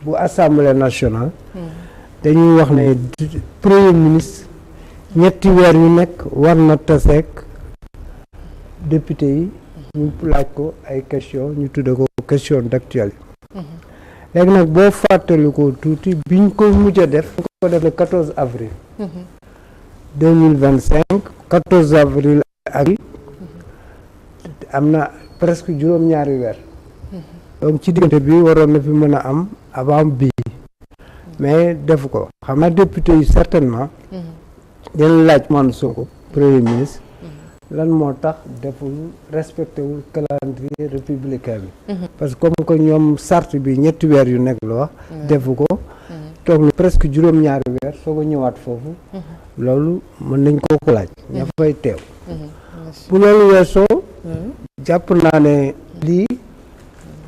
bu assemblée nationale dañuy wax ne premier ministre ñetti weer yu nekk war na taseek député yi ñu laaj ko ay question ñu tudde ko question d'actualité léegi nag boo fàttali ko tuuti biñ ko mujj a def ko def le 14 avril 2025 14 avril ak am na presque juróom-ñaari weer donc ci diggante bi waroon na fi mën a am avant bii mais def ko xam naa député yi certainement dina laaj man Sonko premier ministre lan moo tax deful respecté wul calendrier républicain bi parce que comme que ñoom charte bi ñetti weer yu nekk la wax defu ko toog na presque juróom-ñaari weer soo ko ñëwaat foofu loolu mën nañ koo ko laaj ña fay teew bu loolu weesoo jàpp naa ne lii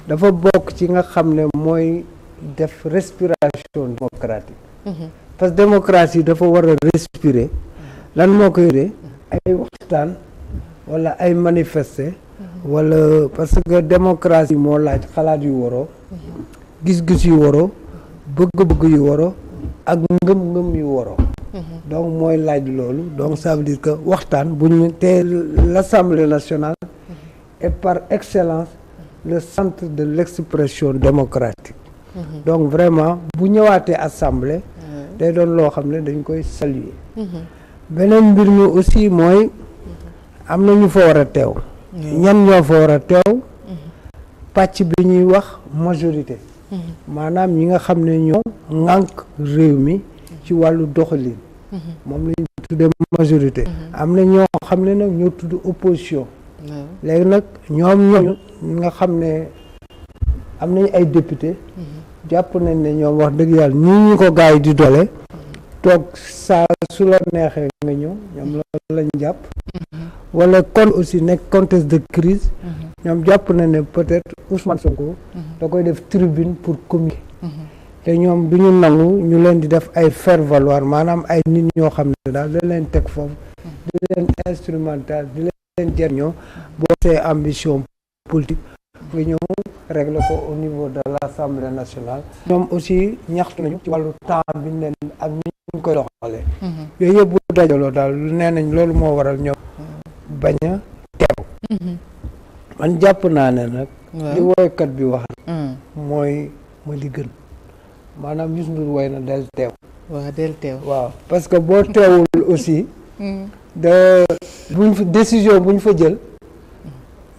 dafa bokk ci nga xam ne mooy def respiration démocratique parce que démocratie dafa war a respirer lan moo koy yore ay waxtaan wala ay manifester wala parce que démocratie moo laaj xalaat yu waroo gis-gis yu waroo bëgg-bëgg yu waroo ak ngëm-ngëm yu waroo donc mooy laaj loolu donc ça veut dire que waxtaan bu ñu te l'Assemblée nationale est par excellence le centre de l'expression démocratique donc vraiment bu ñëwaatee assemblée day doon loo xam ne dañ koy saluer beneen mbir mi aussi mooy am na ñu fa war a teew ñan ñoo fa war a teew pàcc bi ñuy wax majorité maanaam ñi nga xam ne ñoo ŋànk réew mi ci wàllu doxalin moom lañu tuddee majorité am na ñoo xam ne nag ñoo tudd opposition léegi nag ñoom ñooñu nga xam ne am nañu ay député jàpp nañ ne ñoom wax dëgg yàlla nii ñu ko gars yi di dole toog saa su la neexee nga ñëw ñoom loolu lañ jàpp wala kon aussi nekk contexte de crise ñoom jàpp nañ ne peut-être Ousmane Sonko da koy def tribune pour communiquer te ñoom du ñu nangu ñu leen di def ay faire valoir maanaam ay nit ñoo xam ne daal da leen teg foofu di leen instrumental di leen jëriñoo boo see ambition politique nga ñëw régler ko au niveau de l'Assemblée nationale ñoom aussi ñaxtu nañu ci wàllu temps bi ñu leen ak ni ñu koy doxalee yooyu yëpp bu dajaloo daal nee nañ loolu moo waral ñoom bañ a teew man jàpp naa ne nag li woykat bi wax mooy li gën maanaam Youssou Ndour woy na del teew waaw parce que boo teewul aussi de buñ fa décision buñ fa jël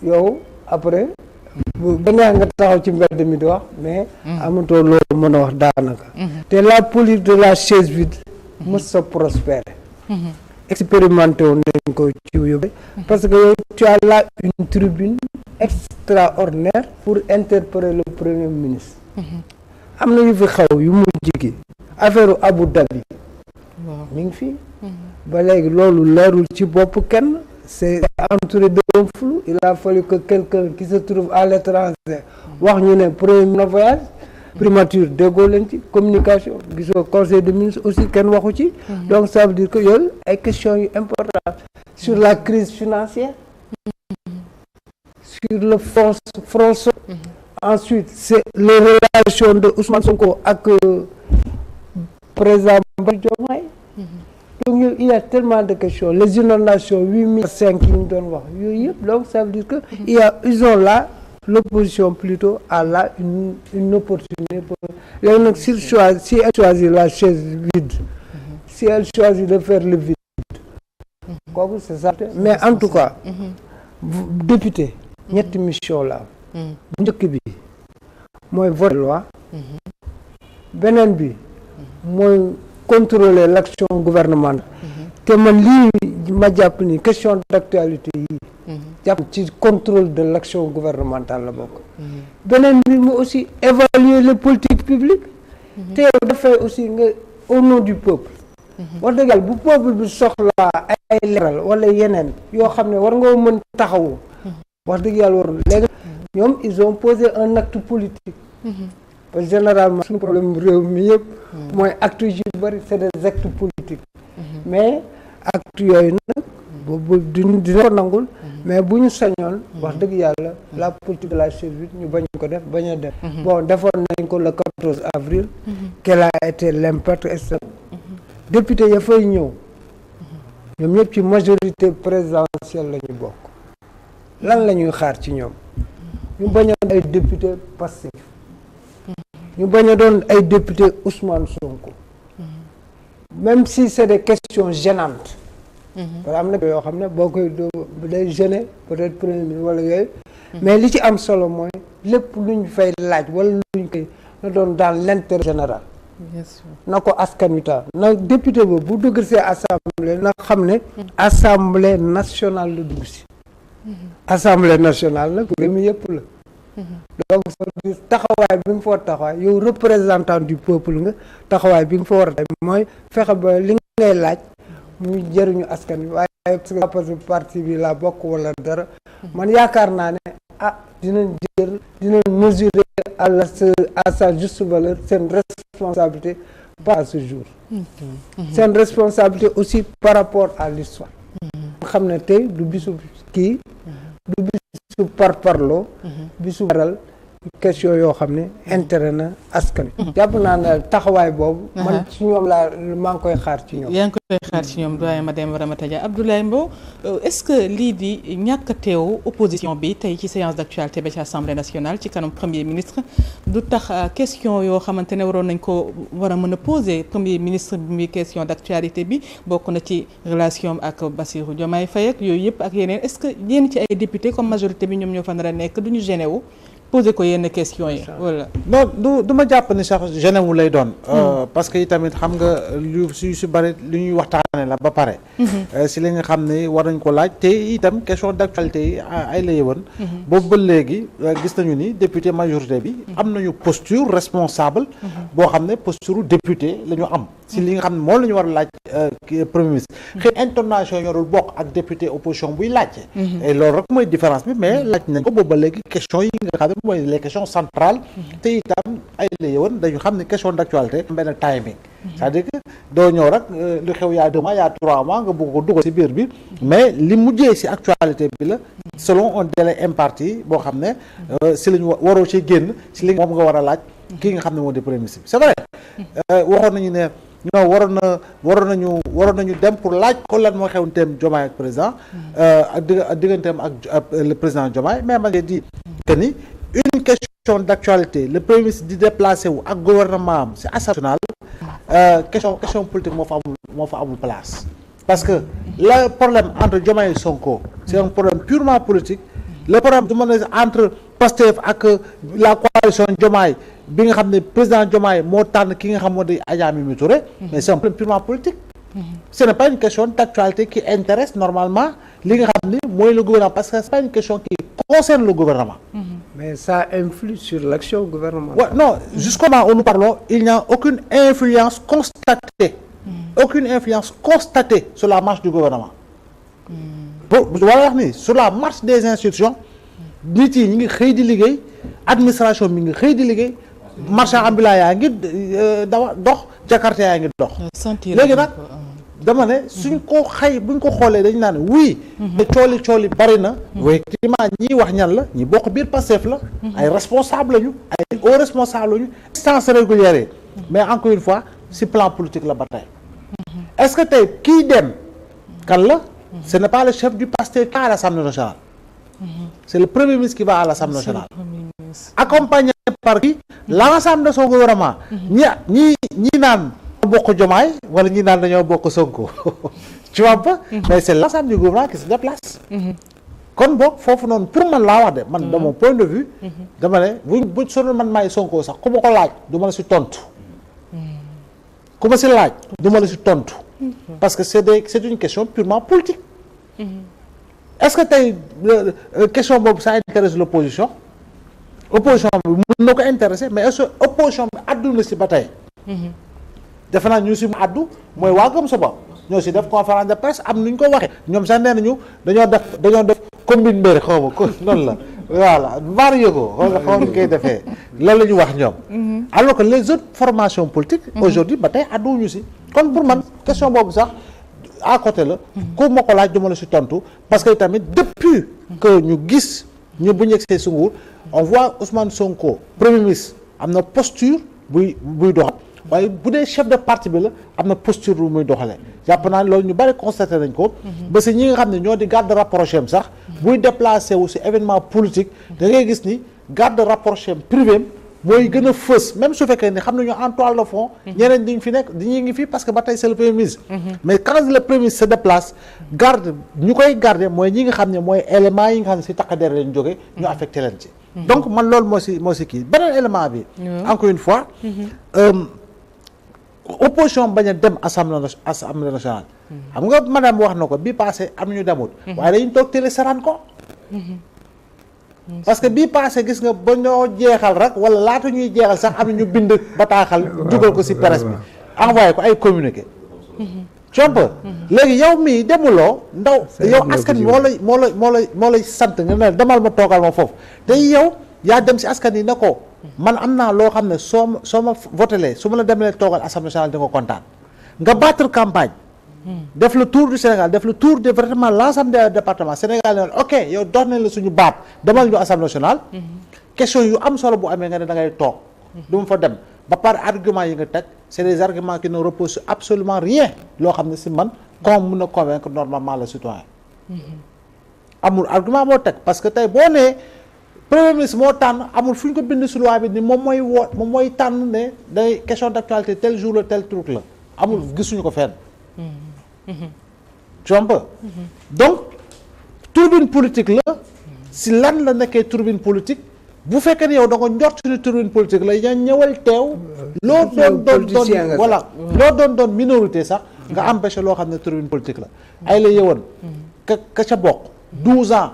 yow après bu neex nga taxaw ci mbedd mi di wax mais amatoo loolu mën a wax daanaka te la politique de la chaise vide mës sa prospérer expérimenté woon nañ ko ci yóbbe parce que yow tu as là une tribune extraordinaire pour interpeller le premier ministre am na yu fi xaw yu mujj gi affaire Abu Dhabi mi ngi fii ba léegi loolu leerul ci bopp kenn c'est entouré d'un flou il a fallu que quelqu'un qui se trouve à l'étranger wax ñu ne premier voyage primature déggoo leen ci communication gisoo conseil des ministres aussi kenn waxu ci donc ça veut dire que yooyu ay questions yu importantes sur la crise financière sur le front ensuite c'est les relations de Ousmane Sonko ak président Diomaye donc il y a tellement de questions les inondations 8005 yi ñu doon wax yooyu yëpp donc ça veut dire que ils ont là l'opposition plutôt a là une opportunité pour léegi nag si elle choisit la chaise vide si elle choisit de faire le vide kooku c'est ça mais en tout cas député ñetti mission la am bu njëkk bi mooy voter loi beneen bi mooy contrôler l'action gouvernementale te man lii ma jàpp ni question d'actualité yi jàpp ci contrôle de l'action gouvernementale la bokk beneen bi mu aussi évaluer les politiques publiques te yow dafay aussi nga au nom du peuple wax dëgg yàlla bu peuple bi soxla ay leeral wala yeneen yoo xam ne war nga mën taxawu wax dëgg yàlla warul léegi ñoom ils ont posé un acte politique parce que généralement suñu problème réew mi yëpp mooy actes yu bari c'est des actes politiques mais actes yooyu nag boobu dina ko nangul mais bu ñu sañoon wax dëgg yàlla la politique de la chaise vide ñu bañ ko def bañ a def bon defoon nañ ko le 14 avril quel a été l'impact et cetera député ya fay ñëw ñoom ñëpp ci majorité présidentielle la ñu bokk lan la ñuy xaar ci ñoom ñu bañ a doon ay député passif ñu bañ a doon ay député Ousmane Sonko même si c'est des questions gênantes parce que am na yoo xam ne boo koy day gêner peut-être premier ministre wala yooyu mais li ci am solo mooy lépp lu ñu fay laaj wala luñ koy na doon dans l'intérêt général bien sûr na ko askan wi taal na député boobu bu dugg see assemblée na xam ne assemblée nationale la dugg si assemblée nationale nag réew mi yëpp la donc so taxawaay bi nga fa war a taxawaay yow représentant du peuple nga taxawaay bi nga fa war a mooy fexe ba li ngay laaj mu jëriñu askan wi waaye parce que parti bi la bokk wala dara man yaakaar naa ne dinañ mesurer à sa juste valeur seen responsabilité pas à ce jour seen responsabilité aussi par rapport à l'histoire xam ne tey du bisu kii du bisu parparloo bisu waral question yoo xam ne intérêt na askan jàpp naa ne taxawaay boobu man ci ñoom maa ngi koy xaar ci ñoom yaa ngi koy xaar ci ñoom doyen Mademba Ramata Dia Abdoulaye Mbow est-ce que lii di ñàkk a teew opposition bi tey ci séance d'actualité ba ci Assemblée nationale ci kanam premier ministre du tax question yoo xamante ne waroon nañ ko war a mën a poser premier ministre bi muy question d'actualité bi bokk na ci relation ak Bassirou Diomaye Faye ak yooyu yëpp ak yeneen est-ce que yéen ci ay député comme majorité bi ñoom ñoo fa nar a nekk duñu gêné wu poser ko yenn question yi voilà non du ma jàpp ni sax gêné wu lay doon parce que itamit xam nga lu su bëri lu ñuy waxtaane la ba pare si li nga xam ne war nañ ko laaj te itam question d'actualité yi ay la yëwoon boobu ba léegi gis nañu ni député majorité bi am nañu posture responsable boo xam ne posture député la ñu am si li nga xam ne moom la ñu war a laaj premier ministre xëy intonation ñorul bokk ak député opposition buy laajte et loolu rek mooy différence bi mais laaj nañ ko boobu ba léegi question yi nga xam ne mooy les questions centrales te itam ay la yowoon dañu xam ne question d'actualité benn timing c'est-à-dire que doo ñëw rek lu xew yaa 2 mois yaa 3 mois nga bëgg ko dugal ci biir bi mais li mujjee ci actualité bi la selon un délai imparti boo xam ne si lañu waroo ci génn ci li moom nga war a laaj kii nga xam ne moo di premier ministre bi c'est vrai waxoon nañu ne non waroon nañu dem pour laaj ko lan moo xew teem Diomaye ak président ak digganteem ak le président Diomaye mais ma ngi di que ni une question d'actualité le premier ministre di déplacé wu ak gouvernement am ci Assemblée nationale question politique moo fa amul place parce que le problème entre Diomaye et Sonko c'est un problème purement politique le problème du mën a entre Pastef ak la coalition Diomaye bi nga xam ne président Diomaye moo tànn ki nga xam moo di Adja Mimi Touré mais c'est un problème purement politique ce n'est pas une question d'actualité qui intéresse normalement li nga xam ne mooy le gouvernement parce que c'est pas une question qui concerne le gouvernement mais ça influe sur l'action gouvernementale. Ouais, non, jusqu'au moment où nous parlons, il n'y a aucune influence constatée. Aucune influence constatée sur la marche du gouvernement. Voilà, sur la marche des institutions, nit yi ñi ngi xëy di liggéey administration mi ngi xëy di liggéey marchand ambulant yaa ngi dox Jakarta yaa ngi dox. léegi nag dama ne suñ ko buñ ko xoolee dañu naan oui te cooli bari na effectivement ñii wax ñan la ñi bokk biir Pastef la ay responsable lañu ay hauts responsables lañu instance régulière mais encore une fois si plan politique la ba tey est-ce que tey kii dem kan la ce n'est pas le chef du Pastef qui va à l'Assemblée nationale c'est le premier ministre qui va à l'Assemblée nationale accompagné par qui l'ensemble de son gouvernement ñi naan bokk Diomaye wala ñi naan dañoo bokk Sonko tu vois pas mais c'est l'ensemble du gouvernement qui se déplace kon boog foofu noonu pour man laa wax de man de mon point de vue dama ne bu sonal man maay Sonko sax ku ma ko laaj du ma la si tontu ku ma si laaj du ma la si tontu parce que c'est une question purement politique est-ce que tey question boobu ça intéresse l'opposition opposition bi mën na ko intéresser mais est-ce que opposition bi àdduna si ba tey defe naa ñu si mu àddu mooy waa Gëm Sa Bopp ñoo si def conférence de presse am nuñ ko waxee ñoom sax nee nañu dañoo def combine mbéri xaw ma ko noonu la voilà mbaar yëgoo xaw ma koy defee loolu la ñu wax ñoom alors que les autres formations politiques aujourd'hui ba tey àdduwuñu si kon pour man question boobu sax à côté la ku ma ko laaj duma la si tontu parce que tamit depuis que ñu gis ñu bu ñu yegsee si nguur on voit Ousmane Sonko premier ministre am na posture buy doxal waaye bu dee chef de parti bi la am na posture bu muy doxalee jàpp naa ne loolu ñu bari constaté nañ ko ba si ñi nga xam ne ñoo di garde rapproché am sax buy déplacé wu si événement politique da ngay gis ni garde rapproché am privé am mooy gën a fës même su fekkee ni xam nañu en toile de fond ñeneen ñi ngi fi nekk ñi ngi fi parce que ba tey c'est le premier ministre mais quand le premier ministre se déplace garde ñu koy garder mooy ñi nga xam ne mooy éléments yi nga xam ne si takk der lañ jóge ñu affecté leen ci donc man loolu moo si kii beneen élément bi encore une fois opposition bañ a dem assemblée nationale xam nga madame wax na ko bii passé am ñu demut waaye dañu toog télé saraan ko parce que bii passé gis nga ba ñoo jeexal rek wala laata ñuy jeexal sax am na ñu bind bataaxal dugal ko ci presse bi envoyé ko ay communiqué compa léegi yow mii demuloo ndaw yow askan bi moo lay sant nga ne demal ma toogal ma foofu te yow yaa dem ci askan yi ne ko man am naa loo xam ne soo ma votelee su ma la demee toogal assemblée nationale di nga kontaan nga battre campagne def le tour du Sénégal def le tour de vraiment l'ensemble des départements Sénégal ne ok yow dox nañ la suñu baat demal ñu assemblée nationale question yu am solo bu amee nga ne da ngay toog du ma fa dem ba pare argument yi nga teg c'est des arguments qui ne reposent sur absolument rien loo xam ne si man comme mun a convaincre normalement le citoyen amul argument moo teg parce que tey boo nee premier ministre moo tànn amul fu ñu ko bind si loi bi ni moom mooy tànn ne day question d'actualité tel jour la tel truc la amul gisuñu ko fenn tu vois donc turbine politique la si lan la nekkee turbine politique bu fekkee ne yow da nga njort ni turbine politique la yaa ñëwal teew loo doon voilà loo doon minorité sax nga empêché loo xam ne turbine politique la ay la yëwoon ka ca bokk 12 ans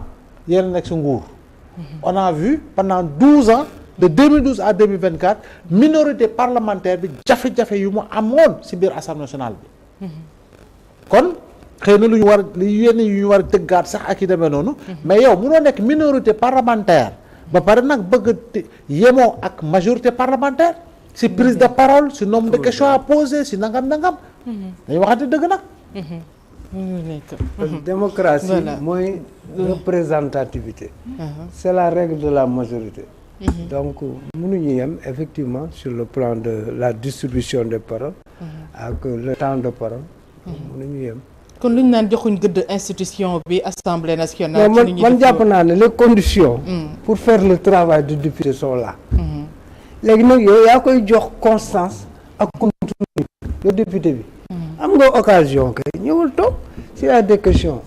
yéen a nekk si nguur on a vu pendant 12 ans de 2012 à 2024 minorité parlementaire bi jafe-jafe yu mu amoon si biir assemblée nationale bi kon xëy na lu ñu war yenn yu ñu war a tëggaat sax ak yi demee noonu mais yow munoo nekk minorité parlementaire ba pare nag bëgg yemoo ak majorité parlementaire si prise de parole si nombre de questions à poser si nangam dañu waxante dëgg nag démocratie mooy représentativité c'est la règle de la majorité donc mënuñu yem effectivement sur le plan de la distribution des paroles ak le temps de parole mënuñu yem kon lu ñu naan joxuñ gëdd institution bi assemblée nationale man jàpp naa ne les conditions pour faire le travail du député sont là léegi nag yow yaa koy jox constance ak contenu le député bi am nga occasion kay ñëwal toog s'il y a des questions